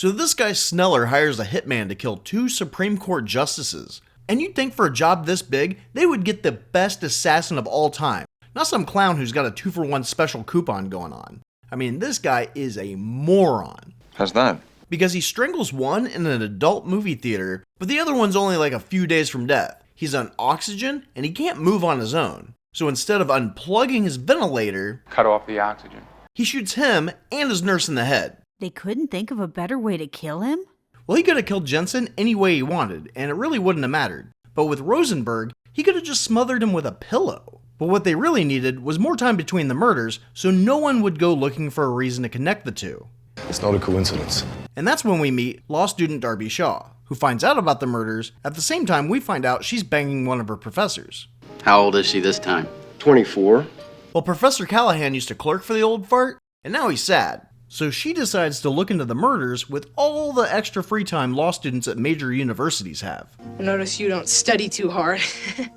So this guy Sneller hires a hitman to kill 2 Supreme Court justices. And you'd think for a job this big, they would get the best assassin of all time, not some clown who's got a 2-for-1 special coupon going on. I mean, this guy is a moron. How's that? Because he strangles one in an adult movie theater, but the other one's only like a few days from death. He's on oxygen, and he can't move on his own. So instead of unplugging his ventilator, Cut off the oxygen. he shoots him and his nurse in the head. They couldn't think of a better way to kill him? Well, he could have killed Jensen any way he wanted, and it really wouldn't have mattered. But with Rosenberg, he could have just smothered him with a pillow. But what they really needed was more time between the murders, so no one would go looking for a reason to connect the two. It's not a coincidence. And that's when we meet law student Darby Shaw, who finds out about the murders at the same time we find out she's banging one of her professors. How old is she this time? 24. Well, Professor Callahan used to clerk for the old fart, and now he's sad. So she decides to look into the murders with all the extra free time law students at major universities have. I notice you don't study too hard.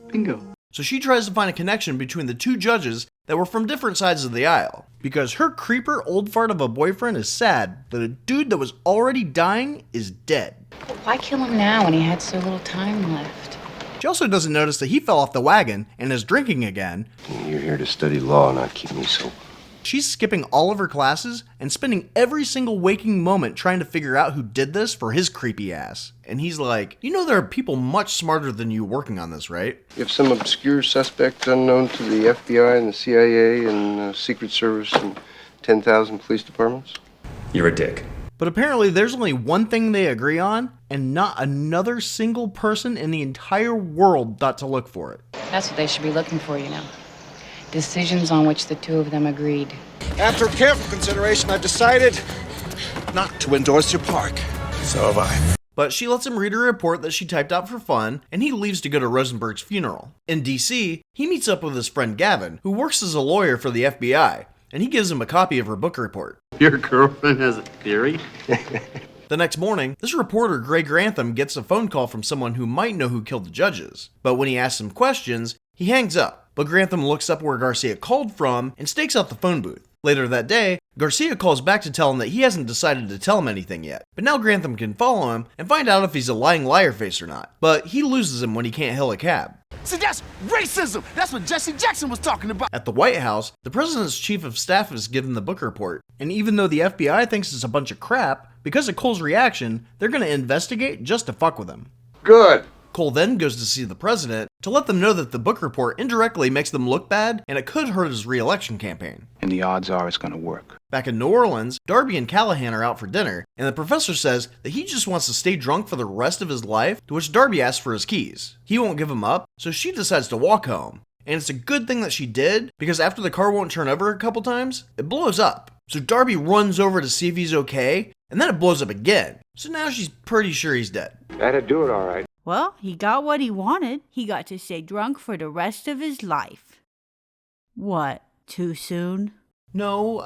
Bingo. So she tries to find a connection between the 2 judges that were from different sides of the aisle. Because her creeper old fart of a boyfriend is sad that a dude that was already dying is dead. Why kill him now when he had so little time left? She also doesn't notice that he fell off the wagon and is drinking again. You're here to study law, not keep me sober. She's skipping all of her classes and spending every single waking moment trying to figure out who did this for his creepy ass. And he's like, you know there are people much smarter than you working on this, right? You have some obscure suspect unknown to the FBI and the CIA and Secret Service and 10,000 police departments? You're a dick. But apparently there's only one thing they agree on, and not another single person in the entire world thought to look for it. That's what they should be looking for, you know. Decisions on which the 2 of them agreed. After careful consideration, I've decided not to endorse your park. So have I. But she lets him read a report that she typed out for fun, and he leaves to go to Rosenberg's funeral. In DC, he meets up with his friend Gavin, who works as a lawyer for the FBI, and he gives him a copy of her book report. Your girlfriend has a theory? The next morning, this reporter Gray Grantham gets a phone call from someone who might know who killed the judges. But when he asks him questions, he hangs up. But Grantham looks up where Garcia called from and stakes out the phone booth. Later that day, Garcia calls back to tell him that he hasn't decided to tell him anything yet. But now Grantham can follow him and find out if he's a lying liar face or not. But he loses him when he can't hail a cab. See, that's racism. That's what Jesse Jackson was talking about. At the White House, the president's chief of staff is given the book report. And even though the FBI thinks it's a bunch of crap, because of Cole's reaction, they're going to investigate just to fuck with him. Good. Cole then goes to see the president to let them know that the book report indirectly makes them look bad and it could hurt his re-election campaign. And the odds are it's gonna work. Back in New Orleans, Darby and Callahan are out for dinner, and the professor says that he just wants to stay drunk for the rest of his life, to which Darby asks for his keys. He won't give them up, so she decides to walk home. And it's a good thing that she did, because after the car won't turn over a couple times, it blows up. So Darby runs over to see if he's okay, and then it blows up again. So now she's pretty sure he's dead. That'd do it all right. Well, he got what he wanted. He got to stay drunk for the rest of his life. What, too soon? No,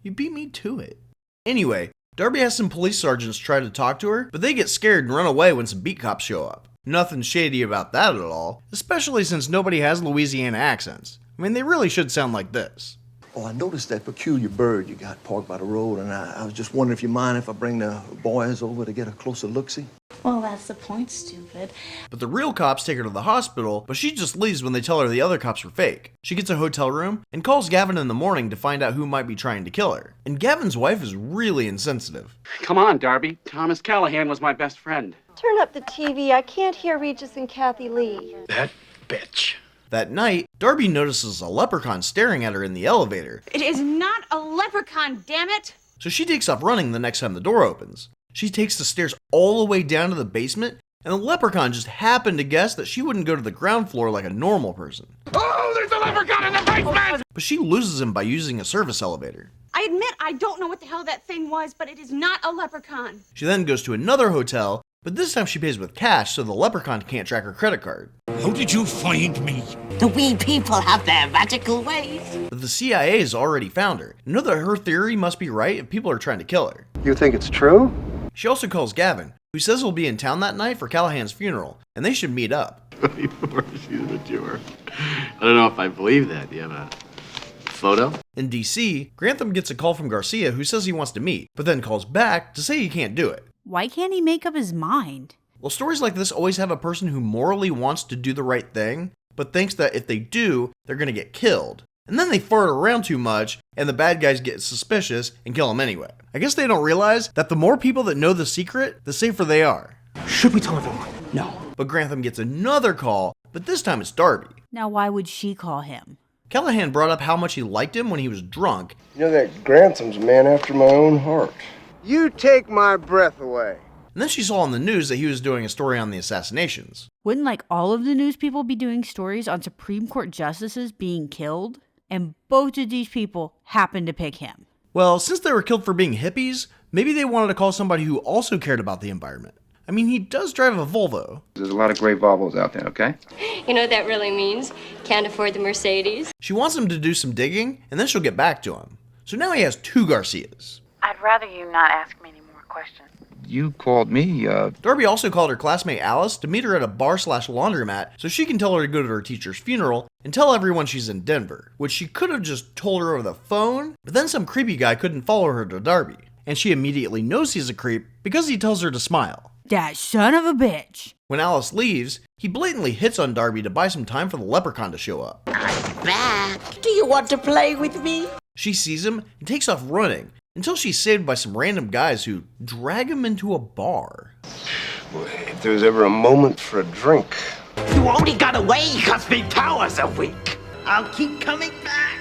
you beat me to it. Anyway, Darby has some police sergeants try to talk to her, but they get scared and run away when some beat cops show up. Nothing shady about that at all, especially since nobody has Louisiana accents. I mean, they really should sound like this. Oh, I noticed that peculiar bird you got parked by the road, and I was just wondering if you mind if I bring the boys over to get a closer look-see? Well, that's the point, stupid. But the real cops take her to the hospital, but she just leaves when they tell her the other cops were fake. She gets a hotel room and calls Gavin in the morning to find out who might be trying to kill her. And Gavin's wife is really insensitive. Come on, Darby. Thomas Callahan was my best friend. Turn up the TV. I can't hear Regis and Kathy Lee. That bitch. That night, Darby notices a leprechaun staring at her in the elevator. It is not a leprechaun, damn it! So she takes off running the next time the door opens. She takes the stairs all the way down to the basement, and the leprechaun just happened to guess that she wouldn't go to the ground floor like a normal person. Oh, there's a leprechaun in the basement! But she loses him by using a service elevator. I admit I don't know what the hell that thing was, but it is not a leprechaun. She then goes to another hotel, but this time she pays with cash so the leprechaun can't track her credit card. How did you find me? The wee people have their magical ways. But the CIA has already found her. You know that her theory must be right if people are trying to kill her. You think it's true? She also calls Gavin, who says he'll be in town that night for Callahan's funeral, and they should meet up. Before she's mature. I don't know if I believe that. Do you have a photo? In DC, Grantham gets a call from Garcia who says he wants to meet, but then calls back to say he can't do it. Why can't he make up his mind? Well, stories like this always have a person who morally wants to do the right thing, but thinks that if they do, they're gonna get killed. And then they fart around too much, and the bad guys get suspicious and kill them anyway. I guess they don't realize that the more people that know the secret, the safer they are. Should we tell everyone? No. But Grantham gets another call, but this time it's Darby. Now why would she call him? Callahan brought up how much he liked him when he was drunk. You know that Grantham's a man after my own heart. You take my breath away. And then she saw on the news that he was doing a story on the assassinations. Wouldn't like all of the news people be doing stories on Supreme Court justices being killed? And both of these people happened to pick him. Well, since they were killed for being hippies, maybe they wanted to call somebody who also cared about the environment. I mean, he does drive a Volvo. There's a lot of gray Volvos out there, okay? You know what that really means? Can't afford the Mercedes. She wants him to do some digging, and then she'll get back to him. So now he has two Garcias. I'd rather you not ask me any more questions. You called me, Darby also called her classmate Alice to meet her at a bar/laundromat so she can tell her to go to her teacher's funeral and tell everyone she's in Denver, which she could have just told her over the phone, but then some creepy guy couldn't follow her to Darby, and she immediately knows he's a creep because he tells her to smile. That son of a bitch. When Alice leaves, he blatantly hits on Darby to buy some time for the leprechaun to show up. I'm back. Do you want to play with me? She sees him and takes off running until she's saved by some random guys who drag him into a bar. Boy, if there's ever a moment for a drink. You only got away because my powers are weak. I'll keep coming back.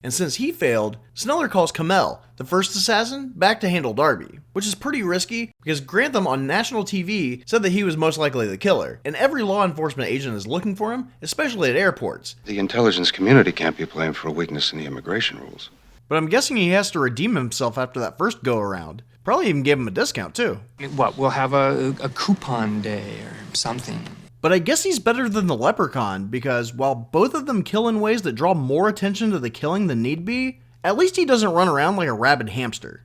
And since he failed, Sneller calls Kamel, the first assassin, back to handle Darby, which is pretty risky because Grantham on national TV said that he was most likely the killer, and every law enforcement agent is looking for him, especially at airports. The intelligence community can't be blamed for a weakness in the immigration rules. But I'm guessing he has to redeem himself after that first go-around. Probably even gave him a discount, too. What, we'll have a coupon day or something. But I guess he's better than the leprechaun, because while both of them kill in ways that draw more attention to the killing than need be, at least he doesn't run around like a rabid hamster.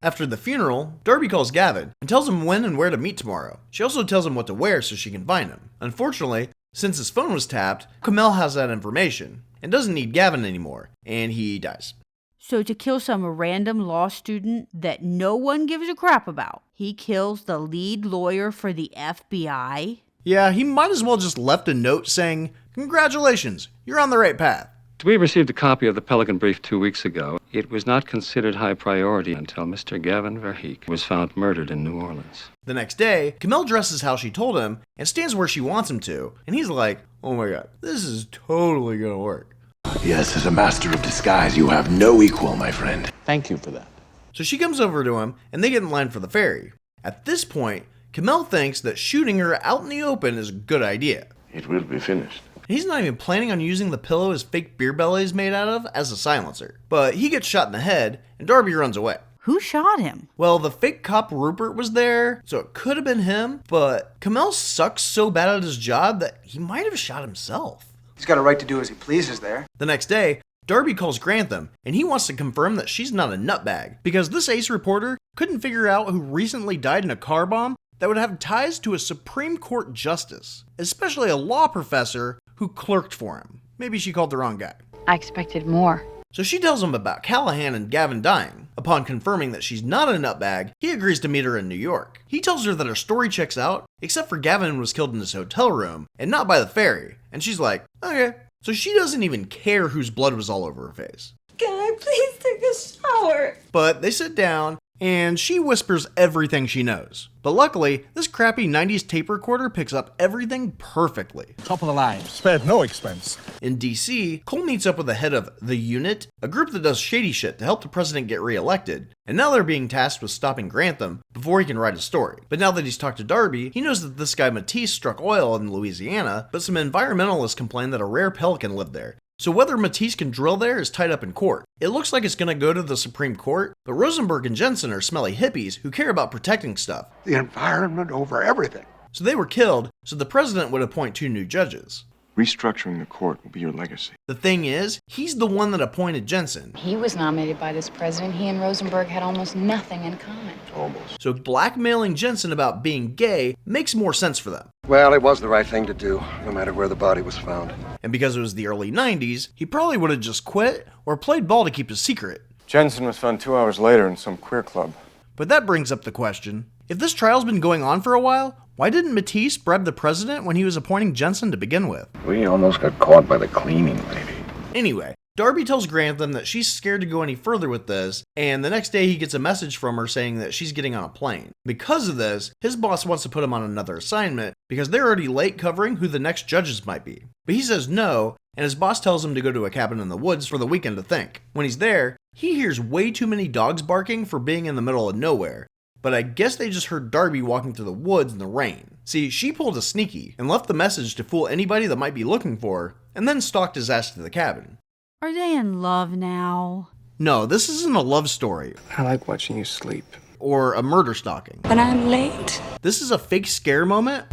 After the funeral, Darby calls Gavin and tells him when and where to meet tomorrow. She also tells him what to wear so she can find him. Unfortunately, since his phone was tapped, Kamel has that information and doesn't need Gavin anymore, and he dies. So to kill some random law student that no one gives a crap about, he kills the lead lawyer for the FBI? Yeah, he might as well just left a note saying, "Congratulations, you're on the right path." We received a copy of the Pelican Brief 2 weeks ago. It was not considered high priority until Mr. Gavin Verheek was found murdered in New Orleans. The next day, Kamel dresses how she told him and stands where she wants him to, and he's like, "Oh my god, this is totally gonna work." Yes, as a master of disguise, you have no equal, my friend. Thank you for that. So she comes over to him, and they get in line for the ferry. At this point, Kamel thinks that shooting her out in the open is a good idea. It will be finished. He's not even planning on using the pillow his fake beer belly is made out of as a silencer. But he gets shot in the head, and Darby runs away. Who shot him? Well, the fake cop Rupert was there, so it could have been him, but Kamel sucks so bad at his job that he might have shot himself. He's got a right to do as he pleases there. The next day, Darby calls Grantham, and he wants to confirm that she's not a nutbag, because this ace reporter couldn't figure out who recently died in a car bomb that would have ties to a Supreme Court justice, especially a law professor who clerked for him. Maybe she called the wrong guy. I expected more. So she tells him about Callahan and Gavin dying. Upon confirming that she's not a nutbag, he agrees to meet her in New York. He tells her that her story checks out, except for Gavin was killed in his hotel room, and not by the ferry. And she's like, okay. So she doesn't even care whose blood was all over her face. Can I please take a shower? But they sit down, and she whispers everything she knows. But luckily, this crappy 90's tape recorder picks up everything perfectly. Top of the line. Spared no expense. In DC, Cole meets up with the head of The Unit, a group that does shady shit to help the president get reelected. And now they're being tasked with stopping Grantham before he can write a story. But now that he's talked to Darby, he knows that this guy Matise struck oil in Louisiana, but some environmentalists complain that a rare pelican lived there. So whether Matise can drill there is tied up in court. It looks like it's going to go to the Supreme Court, but Rosenberg and Jensen are smelly hippies who care about protecting stuff. The environment over everything. So they were killed, so the president would appoint 2 new judges. Restructuring the court will be your legacy. The thing is, he's the one that appointed Jensen. He was nominated by this president. He and Rosenberg had almost nothing in common. Almost. So blackmailing Jensen about being gay makes more sense for them. Well, it was the right thing to do, no matter where the body was found. And because it was the early 90s, he probably would have just quit or played ball to keep his secret. Jensen was found 2 hours later in some queer club. But that brings up the question, if this trial's been going on for a while, why didn't Matise bribe the president when he was appointing Jensen to begin with? We almost got caught by the cleaning lady. Anyway, Darby tells Grantham that she's scared to go any further with this, and the next day he gets a message from her saying that she's getting on a plane. Because of this, his boss wants to put him on another assignment because they're already late covering who the next judges might be. But he says no, and his boss tells him to go to a cabin in the woods for the weekend to think. When he's there, he hears way too many dogs barking for being in the middle of nowhere. But I guess they just heard Darby walking through the woods in the rain. See, she pulled a sneaky and left the message to fool anybody that might be looking for her, and then stalked his ass to the cabin. Are they in love now? No, this isn't a love story. I like watching you sleep. Or a murder stalking. But I'm late. This is a fake scare moment,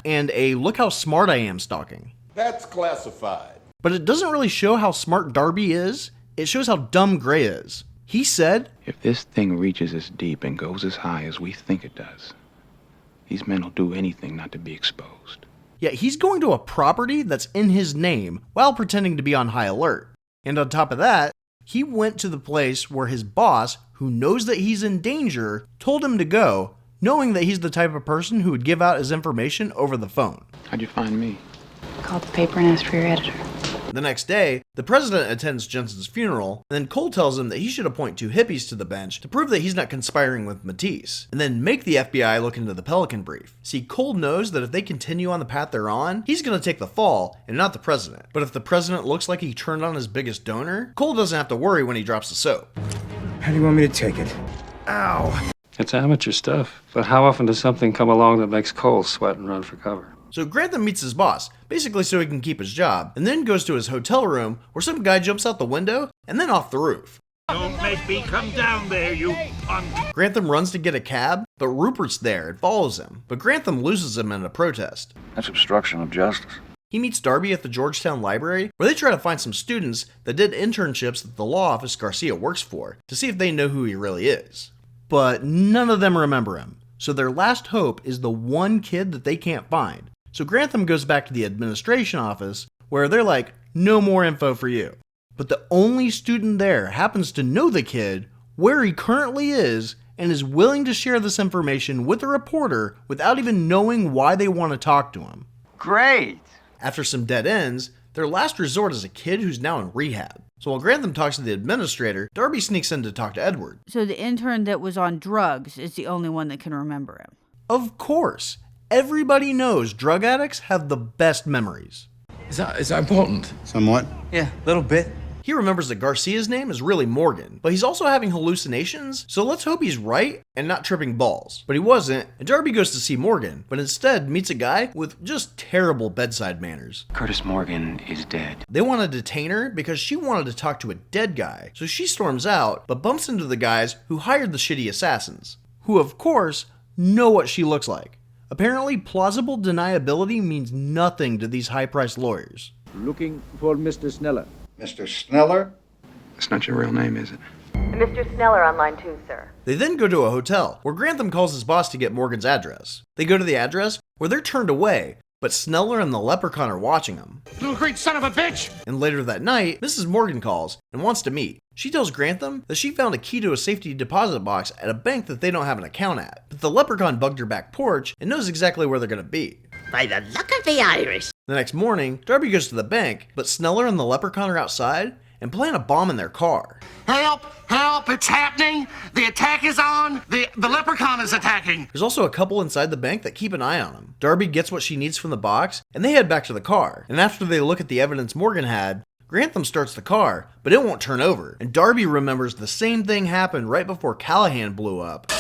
and a look how smart I am stalking. That's classified. But it doesn't really show how smart Darby is, it shows how dumb Gray is. He said, "If this thing reaches as deep and goes as high as we think it does, these men will do anything not to be exposed." Yet he's going to a property that's in his name while pretending to be on high alert. And on top of that, he went to the place where his boss, who knows that he's in danger, told him to go, knowing that he's the type of person who would give out his information over the phone. How'd you find me? Called the paper and asked for your editor. The next day, the president attends Jensen's funeral, and then Cole tells him that he should appoint 2 hippies to the bench to prove that he's not conspiring with Matise, and then make the FBI look into the Pelican Brief. See, Cole knows that if they continue on the path they're on, he's going to take the fall, and not the president. But if the president looks like he turned on his biggest donor, Cole doesn't have to worry when he drops the soap. How do you want me to take it? Ow! It's amateur stuff, but how often does something come along that makes Cole sweat and run for cover? So Grantham meets his boss, basically so he can keep his job, and then goes to his hotel room where some guy jumps out the window and then off the roof. Don't make me come down there, you punk. Grantham runs to get a cab, but Rupert's there and follows him, but Grantham loses him in a protest. That's obstruction of justice. He meets Darby at the Georgetown Library, where they try to find some students that did internships that the law office Garcia works for, to see if they know who he really is. But none of them remember him, so their last hope is the one kid that they can't find. So Grantham goes back to the administration office, where they're like, no more info for you. But the only student there happens to know the kid, where he currently is, and is willing to share this information with a reporter without even knowing why they want to talk to him. Great! After some dead ends, their last resort is a kid who's now in rehab. So while Grantham talks to the administrator, Darby sneaks in to talk to Edward. So the intern that was on drugs is the only one that can remember him. Of course. Everybody knows drug addicts have the best memories. Is that important? Somewhat. Yeah, a little bit. He remembers that Garcia's name is really Morgan, but he's also having hallucinations, so let's hope he's right and not tripping balls. But he wasn't, and Darby goes to see Morgan, but instead meets a guy with just terrible bedside manners. Curtis Morgan is dead. They want to detain her because she wanted to talk to a dead guy, so she storms out, but bumps into the guys who hired the shitty assassins, who of course know what she looks like. Apparently, plausible deniability means nothing to these high-priced lawyers. Looking for Mr. Sneller. Mr. Sneller? That's not your real name, is it? Mr. Sneller on line 2, sir. They then go to a hotel, where Grantham calls his boss to get Morgan's address. They go to the address, where they're turned away, but Sneller and the leprechaun are watching them. Little great son of a bitch! And later that night, Mrs. Morgan calls and wants to meet. She tells Grantham that she found a key to a safety deposit box at a bank that they don't have an account at, but the leprechaun bugged her back porch and knows exactly where they're going to be. By the luck of the Irish. The next morning, Darby goes to the bank, but Sneller and the leprechaun are outside and plant a bomb in their car. Help! Help! It's happening! The attack is on! The leprechaun is attacking! There's also a couple inside the bank that keep an eye on him. Darby gets what she needs from the box, and they head back to the car. And after they look at the evidence Morgan had, Grantham starts the car, but it won't turn over. And Darby remembers the same thing happened right before Callahan blew up.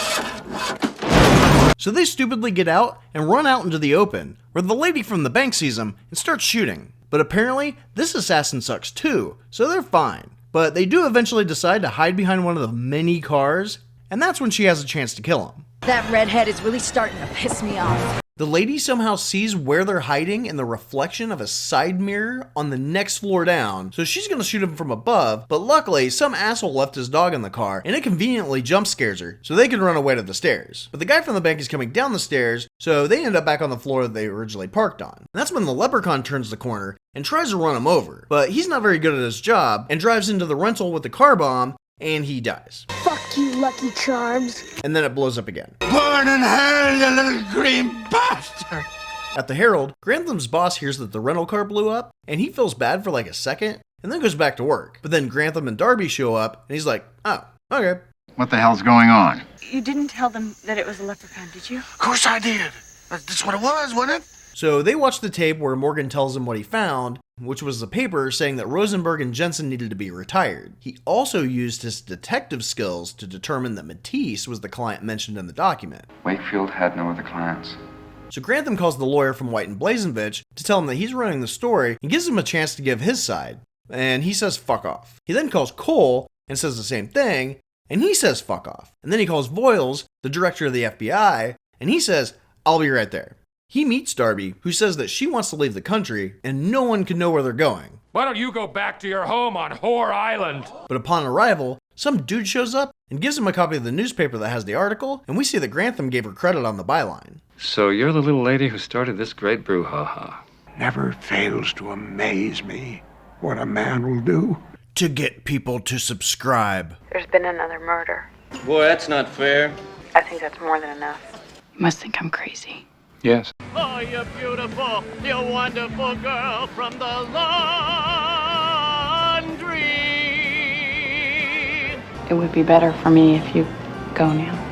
So they stupidly get out and run out into the open, where the lady from the bank sees them and starts shooting. But apparently, this assassin sucks too, so they're fine. But they do eventually decide to hide behind one of the many cars, and that's when she has a chance to kill him. That redhead is really starting to piss me off. The lady somehow sees where they're hiding in the reflection of a side mirror on the next floor down, so she's gonna shoot him from above, but luckily some asshole left his dog in the car and it conveniently jump scares her, so they can run away to the stairs. But the guy from the bank is coming down the stairs, so they end up back on the floor that they originally parked on. And that's when the leprechaun turns the corner and tries to run him over, but he's not very good at his job and drives into the rental with the car bomb, and he dies. Fuck you, Lucky Charms. And then it blows up again. Burn in hell, you little green bastard! At the Herald, Grantham's boss hears that the rental car blew up, and he feels bad for like a second, and then goes back to work. But then Grantham and Darby show up, and he's like, oh, okay. What the hell's going on? You didn't tell them that it was a leprechaun, did you? Of course I did. That's what it was, wasn't it? So they watch the tape where Morgan tells him what he found, which was the paper saying that Rosenberg and Jensen needed to be retired. He also used his detective skills to determine that Matise was the client mentioned in the document. Wakefield had no other clients. So Grantham calls the lawyer from White and Blazenvich to tell him that he's running the story and gives him a chance to give his side. And he says fuck off. He then calls Cole and says the same thing, and he says fuck off. And then he calls Voyls, the director of the FBI, and he says, I'll be right there. He meets Darby, who says that she wants to leave the country, and no one can know where they're going. Why don't you go back to your home on Whore Island? But upon arrival, some dude shows up and gives him a copy of the newspaper that has the article, and we see that Grantham gave her credit on the byline. So you're the little lady who started this great brouhaha. Never fails to amaze me what a man will do. To get people to subscribe. There's been another murder. Boy, that's not fair. I think that's more than enough. You must think I'm crazy. Yes. Oh, you beautiful, you wonderful girl from the laundry. It would be better for me if you go now.